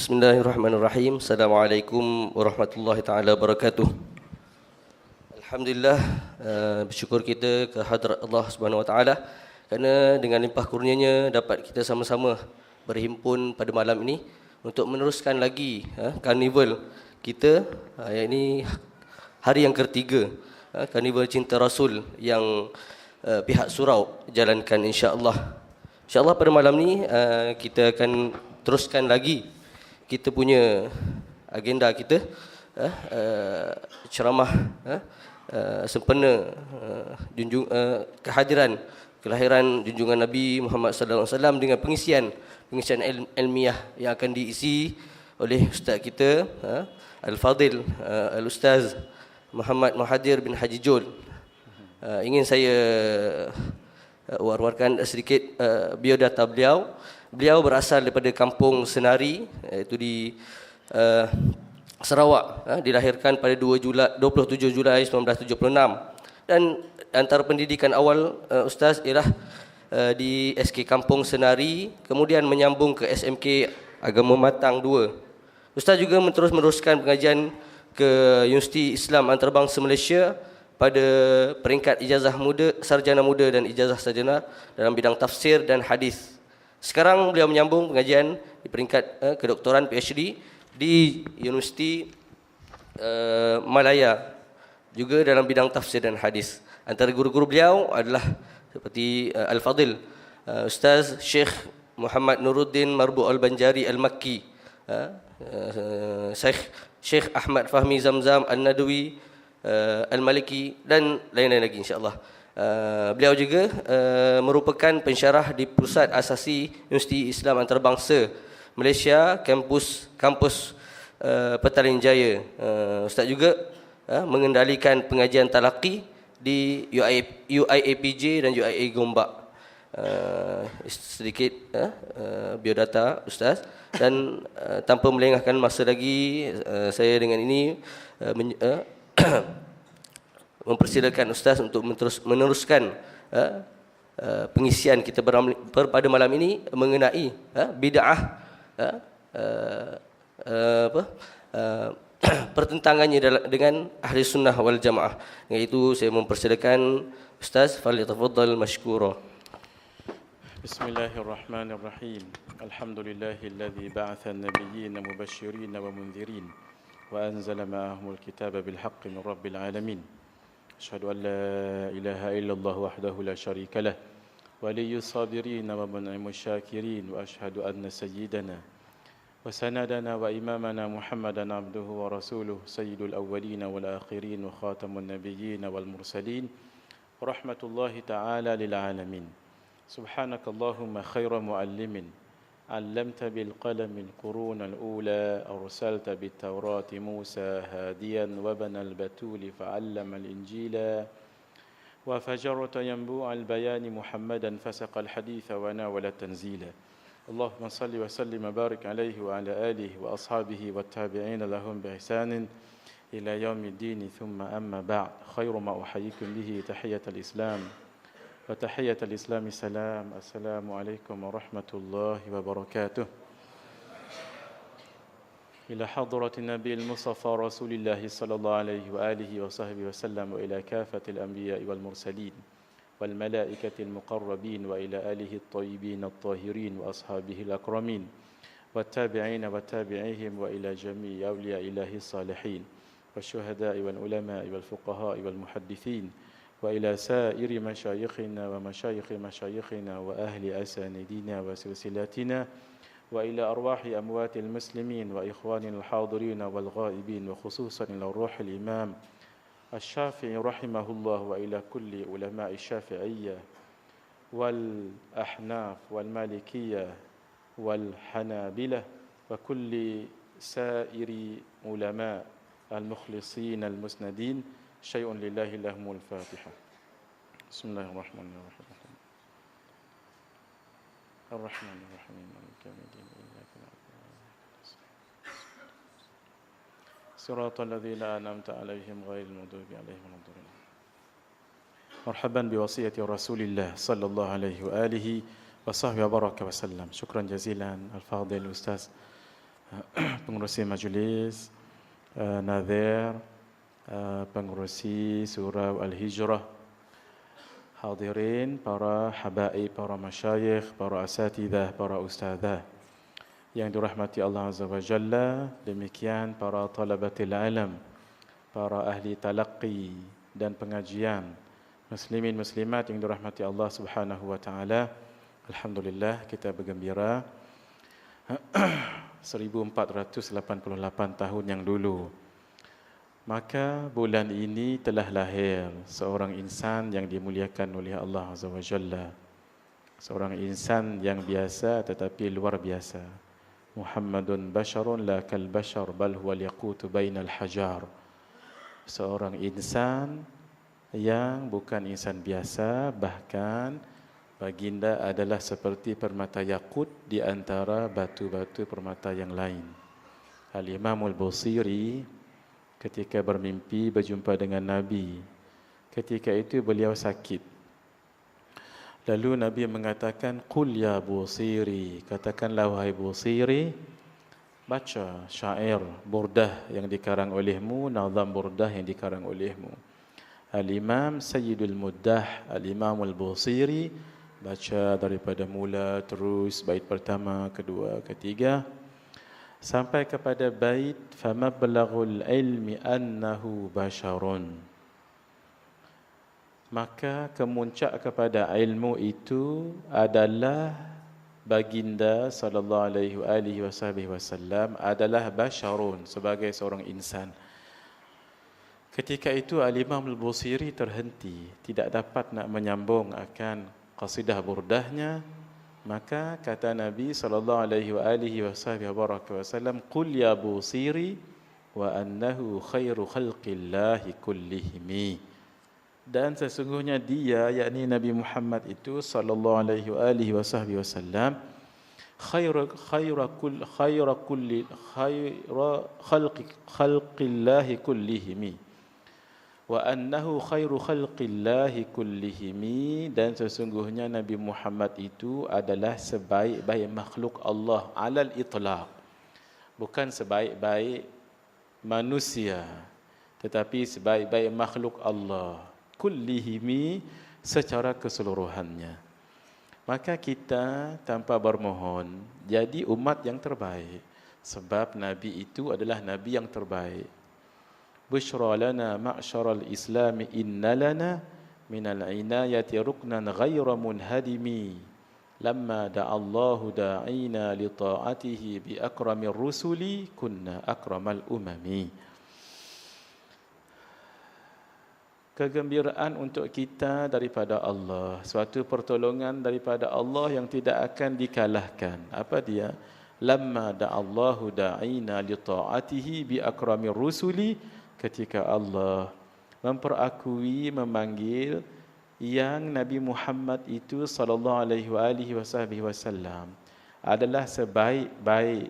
Bismillahirrahmanirrahim. Assalamualaikum warahmatullahi taala wabarakatuh. Alhamdulillah, bersyukur kita ke hadrat Allah Subhanahu wa taala kerana dengan limpah kurnianya dapat kita sama-sama berhimpun pada malam ini untuk meneruskan lagi karnival kita, yakni hari yang ketiga, karnival cinta Rasul yang pihak surau jalankan insya-Allah. Insya-Allah pada malam ni kita akan teruskan lagi kita punya agenda kita, ceramah sempena kelahiran junjungan Nabi Muhammad sallallahu alaihi wasallam dengan pengisian ilmiah yang akan diisi oleh ustaz kita Al-Fadil Al-Ustaz Muhammad Muhadir bin Haji Jul. Ingin saya war-warkan sedikit biodata beliau. Beliau berasal daripada kampung Senari, iaitu di Sarawak. Dilahirkan pada 27 Julai 1976. Dan antara pendidikan awal Ustaz ialah di SK Kampung Senari, kemudian menyambung ke SMK Agama Matang 2. Ustaz juga meneruskan pengajian ke Universiti Islam Antarabangsa Malaysia pada peringkat ijazah muda, sarjana muda dan ijazah sarjana dalam bidang tafsir dan hadis. Sekarang beliau menyambung pengajian di peringkat kedoktoran PhD di Universiti Malaya, juga dalam bidang tafsir dan hadis. Antara guru-guru beliau adalah seperti Al-Fadil Ustaz Syekh Muhammad Nuruddin Marbu Al-Banjari Al-Makki, Syekh Ahmad Fahmi Zamzam Al-Nadwi Al-Maliki dan lain-lain lagi insya-Allah. Beliau juga merupakan pensyarah di Pusat Asasi Universiti Islam Antarabangsa Malaysia, kampus Petaling Jaya. Ustaz juga mengendalikan pengajian talaqi di UIAPJ dan UIA Gombak. Sedikit biodata Ustaz, dan tanpa melengahkan masa lagi, saya dengan ini mempersilakan Ustaz untuk meneruskan pengisian kita pada malam ini mengenai bid'ah, pertentangannya dengan ahli sunnah wal jamaah. Dengan itu saya mempersilakan Ustaz, falyatafaddal mashkura. Bismillahirrahmanirrahim. Alhamdulillahilladzi ba'atha an-nabiyyin mubasysyirin wa mundhirin wa anzala ma'ahumul kitaba bil haqqi min rabbil alamin. Asyhadu an la ilaha illallah wahdahu la syarika lah, waliyyus sabirin wa mun'imus syakirin, wa asyhadu anna sayyidana wa sanadana wa imamana Muhammadan abduhu wa rasuluh, sayyidul awwalin wal akhirin wa khatamun nabiyyin wal mursalin, rahmatullahi ta'ala lil alamin. Subhanakallahumma khairal muallimin, علمت بالقلم القرون الأولى، أرسلت بالتوراة موسى هاديا وبنى البتول فعلم الإنجيل، وفجرت ينبوع البيان محمدا فسق الحديث وناول التنزيل. اللهم صل وسلم وبارك عليه وعلى آله وأصحابه والتابعين لهم بإحسان إلى يوم الدين. ثم أما بعد، خير ما أحييكم به تحية الإسلام وتحية الإسلام السلام. السلام عليكم ورحمة الله وبركاته. إلى حضرة النبي المصطفى رسول الله صلى الله عليه وآله وصحبه وسلم، وإلى كافة الأنبياء والمرسلين والملائكة المقربين، وإلى آله الطيبين الطاهرين وأصحابه الأكرمين والتابعين وتابعيهم، وإلى جميع أولياء الله الصالحين والشهداء والعلماء والفقهاء والمحدثين، وإلى سائر مشايخنا ومشايخ مشايخنا وأهل أسانيدنا وسلسلاتنا، وإلى أرواح أموات المسلمين وإخواننا الحاضرين والغائبين، وخصوصا إلى روح الإمام الشافعي رحمه الله، وإلى كل علماء الشافعية والأحناف والمالكية والحنابلة وكل سائر علماء المخلصين المسندين. شيء لله لهم الفاتحة. بسم الله الرحمن الرحيم. الرحمن الرحيم مالك يوم الدين، إياك نعبد وإياك نستعين، صراط الذين أنعمت عليهم غير المغضوب عليهم ولا الضالين. مرحبا بوصية رسول الله صلى الله عليه وآله وصحبه وبارك وسلم. شكرا جزيلا الفاضل الأستاذ pengurusi majlis, Nadhir, pengurusi surau Al-Hijrah, hadirin, para habaib, para masyayikh, para asatidah, para ustazah yang dirahmati Allah Azza wa Jalla, demikian para talabatil ilm, para ahli talaqqi dan pengajian, muslimin muslimat yang dirahmati Allah Subhanahu wa taala. Alhamdulillah, kita bergembira 1488 tahun yang dulu, maka bulan ini telah lahir seorang insan yang dimuliakan oleh Allah Azza wa Jalla, seorang insan yang biasa tetapi luar biasa. Muhammadun basharun la kal bashar bal huwa yaqutu bainal hajar. Seorang insan yang bukan insan biasa, bahkan baginda adalah seperti permata yakut di antara batu-batu permata yang lain. Al-Imam Al-Busiri ketika bermimpi berjumpa dengan Nabi, ketika itu beliau sakit. Lalu Nabi mengatakan, "Qul ya Busiri," katakanlah wahai Busiri, baca syair burdah yang dikarang olehmu, nazam burdah yang dikarang olehmu. Al-Imam Sayyidul Muddah, Al-Imam Al-Busiri, baca daripada mula terus bait pertama, kedua, ketiga, sampai kepada bait famablaghul ilmi annahu basharun. Maka kemuncak kepada ilmu itu adalah baginda sallallahu alaihi wasallam adalah basharun, sebagai seorang insan. Ketika itu Al-Imam Al-Busiri terhenti, tidak dapat nak menyambung akan qasidah burdahnya. Maka kata Nabi sallallahu alaihi wasallam, "Qul ya Busiri wa annahu khairu khalqillahi kullihimi." Dan sesungguhnya dia, yakni Nabi Muhammad itu sallallahu alaihi wasallam, khalqillahi kullihimi, wa annahu khairu khalqillahi kullihimi, dan sesungguhnya Nabi Muhammad itu adalah sebaik-baik makhluk Allah alal itlaq, bukan sebaik-baik manusia, tetapi sebaik-baik makhluk Allah kullihimi, secara keseluruhannya. Maka kita tanpa bermohon jadi umat yang terbaik, sebab Nabi itu adalah Nabi yang terbaik. Bushra lana ma'syaral islami inna lana minal inayati ruknan ghayra munhadimi, lamma da'allahu da'ina li ta'atihi bi akramir rusuli kunna akramal umami. Kegembiraan untuk kita daripada Allah, suatu pertolongan daripada Allah yang tidak akan dikalahkan. Apa dia? Lamma da'allahu da'ina li ta'atihi bi akramir rusuli, ketika Allah memperakui, memanggil yang Nabi Muhammad itu sallallahu alaihi wasallam adalah sebaik-baik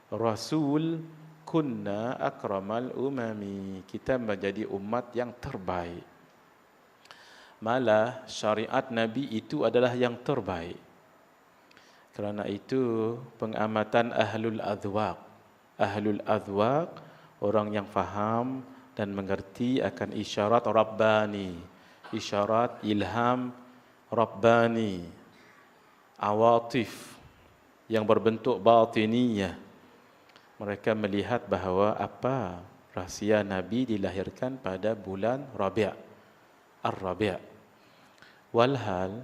rasul, kunna akramal umami, kita menjadi umat yang terbaik. Malah syariat Nabi itu adalah yang terbaik. Kerana itu pengamatan ahlul adwaq, orang yang faham dan mengerti akan isyarat Rabbani, isyarat ilham Rabbani, awatif yang berbentuk batiniyah, mereka melihat bahawa apa rahsia Nabi dilahirkan pada bulan Rabi', Ar-Rabi'. Walhal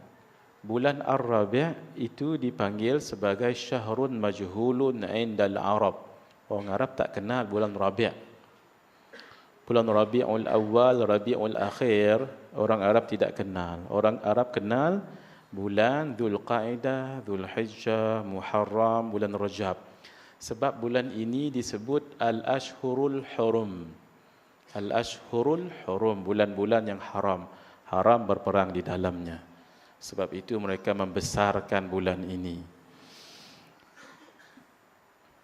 bulan Ar-Rabi' itu dipanggil sebagai syahrun majhulun indal Arab. Orang Arab tak kenal bulan Rabi'. Bulan Rabi'ul Awal, Rabi'ul Akhir, orang Arab tidak kenal. Orang Arab kenal bulan Dzulqa'dah, Dzulhijjah, Muharram, bulan Rajab. Sebab bulan ini disebut Al-Ashhurul Hurum. Al-Ashhurul Hurum, bulan-bulan yang haram. Haram berperang di dalamnya. Sebab itu mereka membesarkan bulan ini.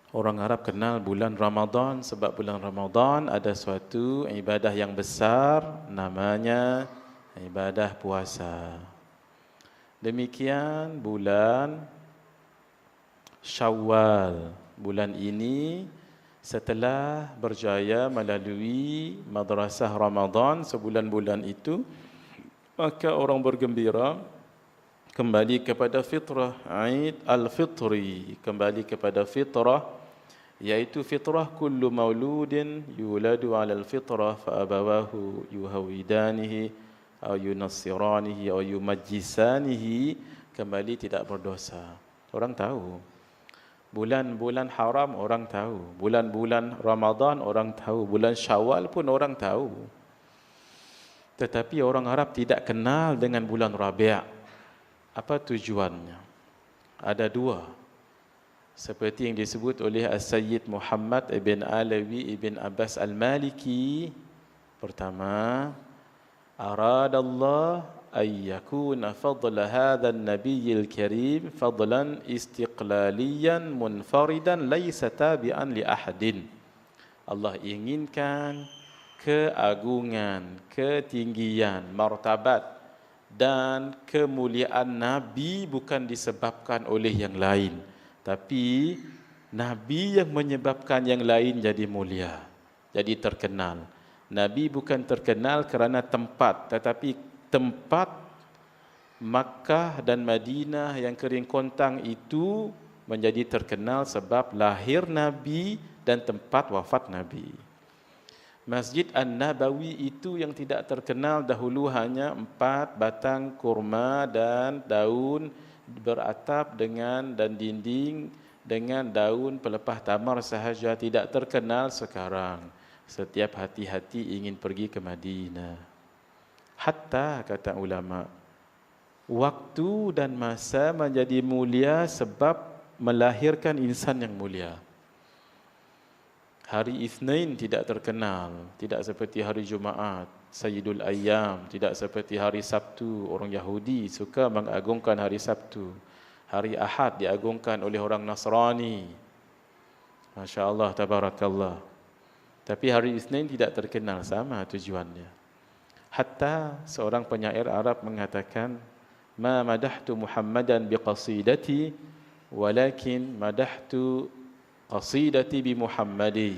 Orang Arab kenal bulan Ramadan sebab bulan Ramadan ada suatu ibadah yang besar, namanya ibadah puasa. Demikian bulan Syawal, bulan ini setelah berjaya melalui madrasah Ramadan sebulan-bulan itu, maka orang bergembira kembali kepada fitrah, Aid al-Fitri, kembali kepada fitrah, yaitu fitrah kullu mauludin yuladu ala al-fitrah fa abawahu yuhawidanihi atau yunassiranihi atau yumajjisanihi, kembali tidak berdosa. Orang tahu. Bulan-bulan haram orang tahu. Bulan-bulan Ramadan orang tahu. Bulan Syawal pun orang tahu. Tetapi orang Arab tidak kenal dengan bulan Rabi'. Apa tujuannya? Ada dua. Seperti yang disebut oleh As-Sayyid Muhammad ibn Alawi ibn Abbas Al-Maliki. Pertama, aradallah ay yakuna fadla hadha an-nabiyil karim fadlan istiqlaliyan munfaridan laysa tabi'an li ahadin. Allah inginkan keagungan, ketinggian, martabat dan kemuliaan Nabi bukan disebabkan oleh yang lain, tapi Nabi yang menyebabkan yang lain jadi mulia, jadi terkenal. Nabi bukan terkenal kerana tempat, tetapi tempat Makkah dan Madinah yang kering kontang itu menjadi terkenal sebab lahir Nabi dan tempat wafat Nabi. Masjid An-Nabawi itu yang tidak terkenal dahulu hanya 4 batang kurma dan daun beratap dan dinding dengan daun pelepah tamar sahaja, tidak terkenal sekarang. Setiap hati-hati ingin pergi ke Madinah. Hatta kata ulama, waktu dan masa menjadi mulia sebab melahirkan insan yang mulia. Hari Isnin tidak terkenal, tidak seperti hari Jumaat, Sayyidul Ayyam, tidak seperti hari Sabtu. Orang Yahudi suka mengagungkan hari Sabtu. Hari Ahad diagungkan oleh orang Nasrani. Masya Allah, tabarakallah. Tapi hari Isnin tidak terkenal, sama tujuannya. Hatta seorang penyair Arab mengatakan, ma madahtu Muhammadan biqasidati walakin madahtu qasidati bi Muhammadi.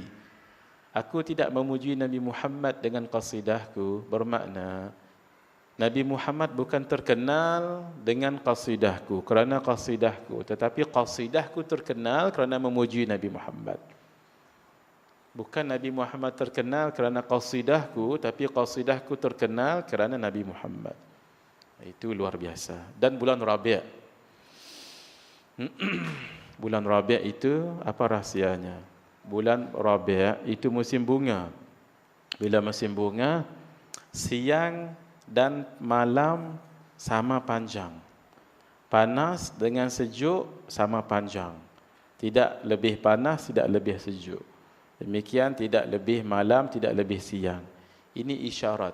Aku tidak memuji Nabi Muhammad dengan qasidahku, bermakna Nabi Muhammad bukan terkenal dengan qasidahku kerana qasidahku, tetapi qasidahku terkenal kerana memuji Nabi Muhammad. Bukan Nabi Muhammad terkenal kerana qasidahku, tapi qasidahku terkenal kerana Nabi Muhammad. Itu luar biasa. Dan bulan Rabi'. Bulan Rabi' itu apa rahsianya? Bulan Rabi' itu musim bunga. Bila musim bunga, siang dan malam sama panjang. Panas dengan sejuk sama panjang. Tidak lebih panas, tidak lebih sejuk. Demikian tidak lebih malam, tidak lebih siang. Ini isyarat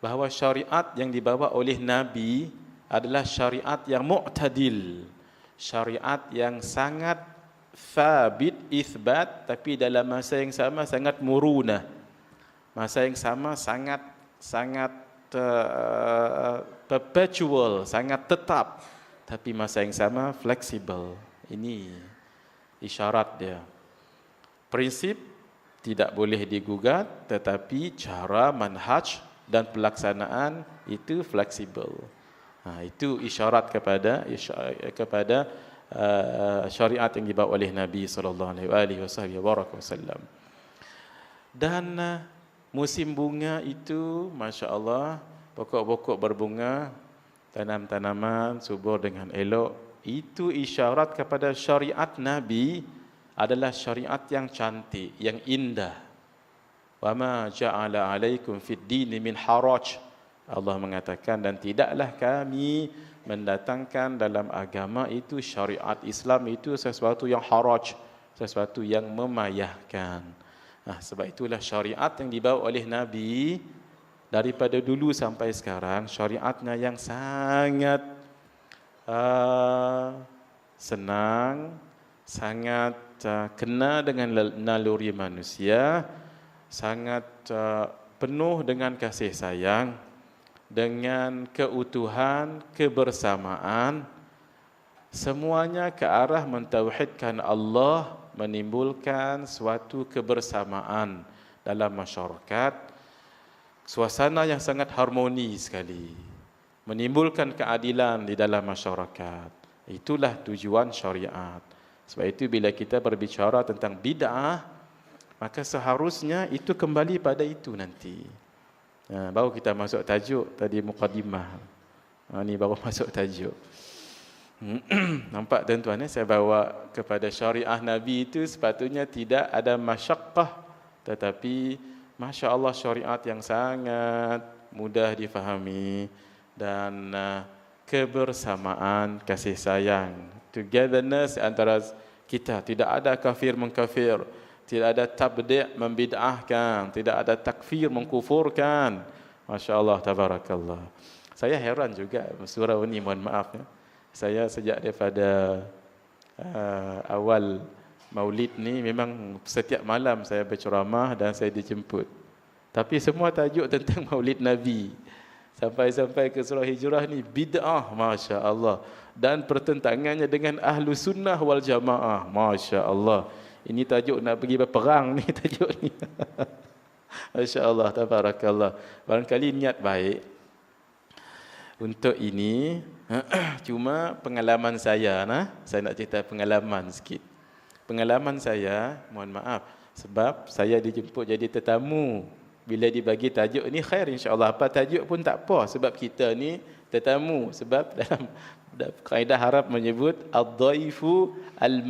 bahawa syariat yang dibawa oleh Nabi adalah syariat yang mu'tadil. Syariat yang sangat thabit, ithbat, tapi dalam masa yang sama sangat murunah. Masa yang sama sangat perpetual, sangat tetap, tapi masa yang sama fleksibel. Ini isyarat dia. Prinsip tidak boleh digugat, tetapi cara manhaj dan pelaksanaan itu fleksibel. Itu isyarat kepada syariat yang dibawa oleh Nabi sallallahu alaihi wasallam. Dan musim bunga itu, masya-Allah, pokok-pokok berbunga, tanam-tanaman subur dengan elok, itu isyarat kepada syariat Nabi adalah syariat yang cantik, yang indah. Wa ma ja'ala 'alaikum fid dini min haraj. Allah mengatakan, dan tidaklah kami mendatangkan dalam agama itu, syariat Islam itu sesuatu yang haraj, sesuatu yang memayahkan. Sebab itulah syariat yang dibawa oleh Nabi daripada dulu sampai sekarang, syariatnya yang sangat senang, sangat kena dengan naluri manusia, sangat penuh dengan kasih sayang, dengan keutuhan, kebersamaan, semuanya ke arah mentauhidkan Allah menimbulkan suatu kebersamaan dalam masyarakat, suasana yang sangat harmoni sekali, menimbulkan keadilan di dalam masyarakat. Itulah tujuan syariat. Sebab itu bila kita berbicara tentang bid'ah, maka seharusnya itu kembali pada itu nanti. Baru kita masuk tajuk tadi, muqaddimah. Ni baru masuk tajuk. Nampak tuan-tuan, saya bawa kepada syariah Nabi itu sepatutnya tidak ada masyaqqah, tetapi Masya Allah syariat yang sangat mudah difahami dan kebersamaan, kasih sayang, togetherness antara kita. Tidak ada kafir mengkafir, tidak ada tabdi' membid'ahkan, tidak ada takfir mengkufurkan. Masya Allah, tabarakallah. Saya heran juga surau ini, mohon maaf ya. Saya sejak daripada awal Maulid ni memang setiap malam saya berceramah dan saya dijemput. Tapi semua tajuk tentang Maulid Nabi. Sampai-sampai ke surah Hijrah ni bid'ah, Masya Allah. Dan pertentangannya dengan ahlu sunnah wal jamaah, Masya Allah. Ini tajuk nak pergi berperang ni tajuk ni. Masya Allah, tabarakallah. Barangkali niat baik untuk ini. Cuma pengalaman saya, saya nak cerita pengalaman sikit. Pengalaman saya, mohon maaf, sebab saya dijemput jadi tetamu. Bila dibagi tajuk ni khair, insya-Allah. Apa tajuk pun tak apa, sebab kita ni tetamu. Sebab dalam kaedah Arab menyebut ad-dhaifu al